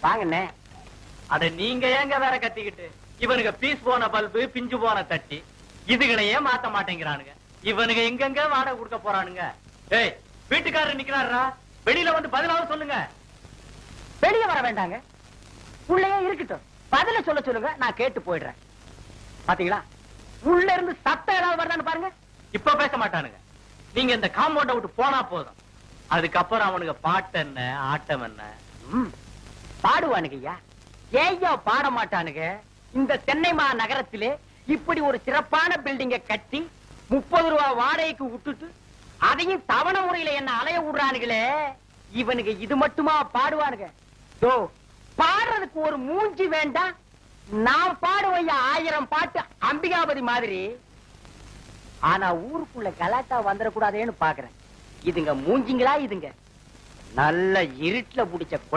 வாங்கண்ணே. அட நீங்க ஏங்க வேற கத்திக்கிட்டு? இவனுக்கு பீஸ் போன பல்பு, பிஞ்சு போன தட்டி, இதுகளையே மாத்த மாட்டேங்கிறானுங்க. இவனுங்க எங்கெங்க வாடகை கொடுக்க போறானுங்க? ஏய், வீட்டுக்காரர் நிக்கிறாரா? வெளியில வந்து பதிலாவது சொல்லுங்க. வெளியே வர வேண்டாங்க, உள்ளே இருக்கட்டும். பதில சொல்ல சொல்லுங்க, நான் கேட்டு போயிடுறேன். பாத்தீங்களா, உள்ள இருந்து சத்தம் ஏதாவது வருதான்னு பாருங்க. இப்ப பேச மாட்டானுங்க. நீங்க இந்த காம்பவுண்ட விட்டு போனா போதும். அதுக்கப்புறம் அவனுக்கு பாட்டு என்ன, ஆட்டம் என்ன? பாடுவானுங்க ஐயா. ஏய்யா பாட மாட்டானுங்க? இந்த சென்னை நகரத்திலே இப்படி ஒரு சிறப்பான பில்டிங்க கட்டி 30 ரூபாய் வாடகைக்கு விட்டுட்டு அதையும் தவணை முறையில என்ன அலைய விடுறானுங்களே, இவனுக்கு இது மட்டுமா பாடுவானுங்க? பாடுறதுக்கு ஒரு மூஞ்சி வேண்டாம். நான் பாடுவையா 1000 பாட்டு அம்பிகாபதி மாதிரி. ஆனா ஊருக்குள்ள கலாட்டா வந்துடக்கூடாதேன்னு பாக்குறேன். இதுங்க மூஞ்சிங்களா? இதுங்க நல்ல இருட்டுல புடிச்ச குள